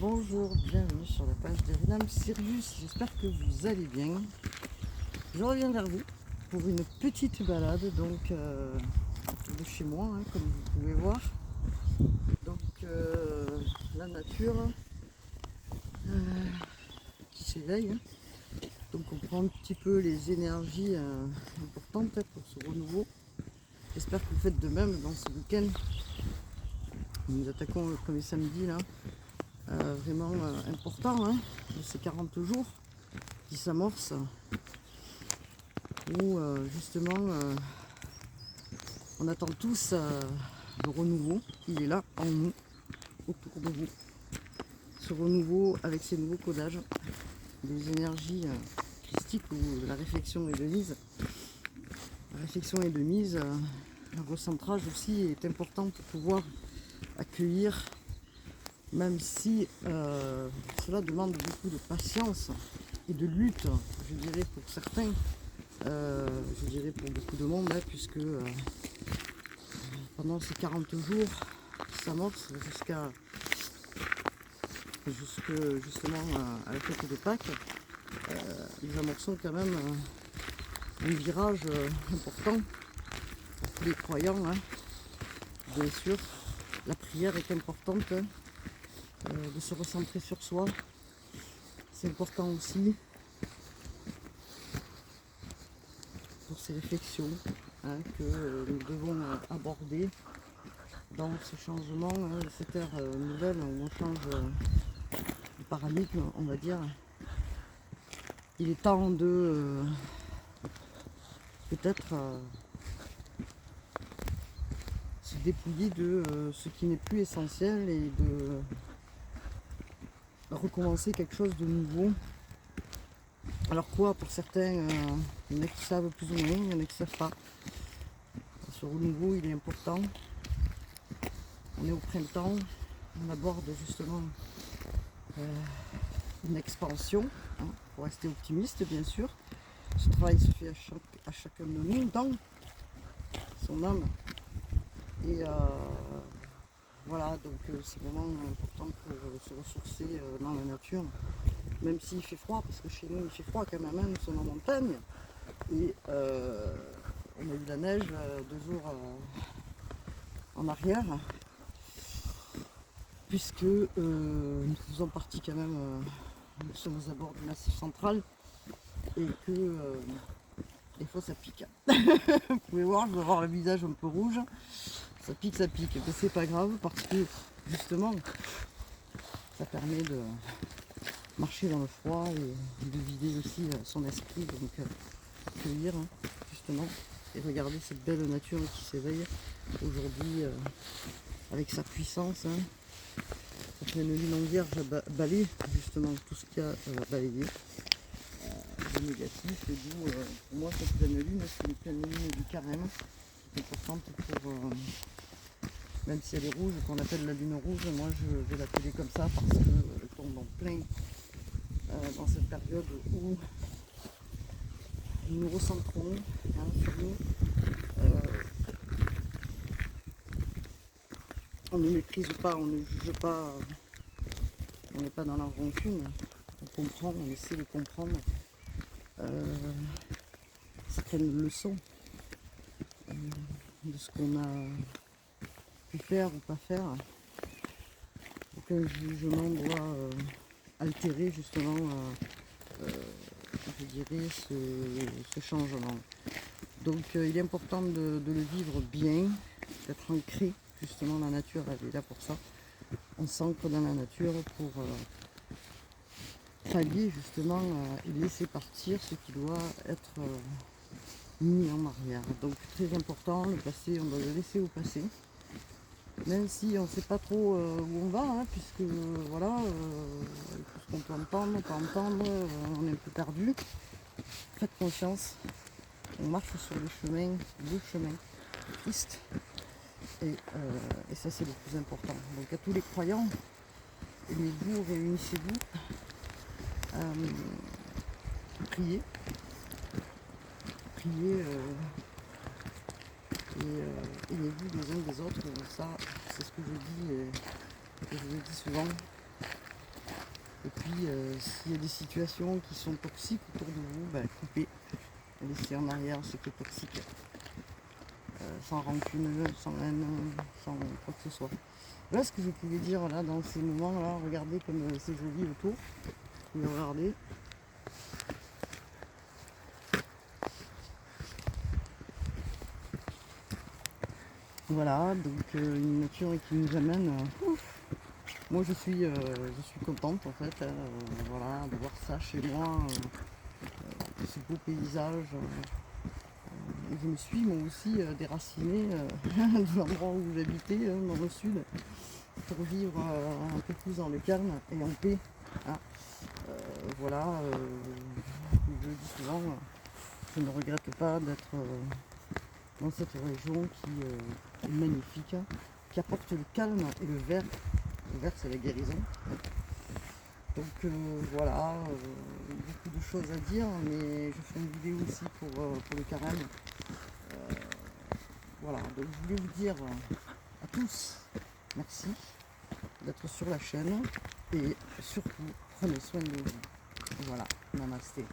Bonjour, bienvenue sur la page d'Erinam Sirius, j'espère que vous allez bien. Je reviens vers vous pour une petite balade de chez moi, comme vous pouvez voir. La nature qui s'éveille. Donc on prend un petit peu les énergies importantes pour ce renouveau. J'espère que vous faites de même dans ce week-end. Nous attaquons le premier samedi là. Vraiment important de ces 40 jours qui s'amorcent où justement on attend tous le renouveau. Il est là en nous, autour de vous. Ce renouveau avec ces nouveaux codages, des énergies christiques où la réflexion est de mise. La réflexion est de mise, le recentrage aussi est important pour pouvoir accueillir. Même si cela demande beaucoup de patience et de lutte, je dirais pour certains, je dirais pour beaucoup de monde, puisque pendant ces 40 jours qui s'amorcent jusque justement à la fête de Pâques, nous amorçons quand même un virage important pour tous les croyants. Bien sûr, la prière est importante. De se recentrer sur soi, c'est important aussi pour ces réflexions que nous devons aborder dans ce changement, cette ère nouvelle où on change de paradigme, on va dire. Il est temps de peut-être se dépouiller de ce qui n'est plus essentiel et de recommencer quelque chose de nouveau. Alors quoi, pour certains, il y en a qui savent plus ou moins, il y en a qui ne savent pas. Ce renouveau, il est important. On est au printemps, on aborde justement une expansion, pour rester optimiste bien sûr. Ce travail se fait à chacun de nous dans son âme. Et voilà, donc c'est vraiment important pour se ressourcer dans la nature. Même s'il fait froid, parce que chez nous il fait froid quand même, nous sommes en montagne. Et on a eu la neige 2 jours en arrière, puisque nous faisons partie quand même, nous sommes aux abords du Massif central, et que des fois ça pique. Vous pouvez voir, je dois avoir le visage un peu rouge, ça pique, mais c'est pas grave, parce que justement, ça permet de marcher dans le froid et de vider aussi son esprit, donc accueillir justement et regarder cette belle nature qui s'éveille aujourd'hui avec sa puissance. La pleine lune en vierge balaye justement tout ce qu'il y a balayé de négatif, et d'où pour moi cette pleine lune c'est une pleine lune du carême qui est importante pour même si elle est rouge, qu'on appelle la lune rouge, moi je vais l'appeler comme ça parce qu'elle tombe en plein dans cette période où nous nous recentrons sur nous. On ne méprise pas, on ne juge pas, on n'est pas dans la rancune, on comprend, on essaie de comprendre certaines leçons de ce qu'on a pu faire ou pas faire. Aucun jugement doit altérer justement, je dirais, ce changement. Donc il est important de le vivre bien, d'être ancré. Justement, la nature, elle est là pour ça. On s'ancre dans la nature pour pallier justement et laisser partir ce qui doit être mis en arrière. Donc très important, le passé, on doit le laisser au passé. Même si on ne sait pas trop où on va, puisque voilà, tout ce qu'on peut entendre, pas entendre, on est un peu perdu. Faites confiance, on marche sur le chemin de Christ. Et ça c'est le plus important. Donc à tous les croyants, aimez-vous, réunissez-vous, priez, et aimez-vous les uns des autres. Ça c'est ce que je dis et que je vous dis souvent. Et puis s'il y a des situations qui sont toxiques autour de vous, ben, coupez, laissez en arrière ce qui est toxique. Sans rancune, sans haine, sans quoi que ce soit. Voilà ce que je pouvais dire là dans ces moments-là. Regardez comme c'est joli autour. Vous pouvez regarder. Voilà, donc une nature qui nous amène. Moi je suis contente en fait, voilà, de voir ça chez moi, ce beau paysage. Et je me suis moi aussi déracinée de l'endroit où j'habitais, dans le sud, pour vivre un peu plus dans le calme et en paix. Hein. Voilà, je le dis souvent, je ne regrette pas d'être dans cette région qui est magnifique, qui apporte le calme et le vert. Le vert, c'est la guérison. Donc voilà, beaucoup de choses à dire, mais je fais une vidéo aussi pour le carême. Voilà, donc je voulais vous dire à tous merci d'être sur la chaîne et surtout prenez soin de vous. Voilà, namasté.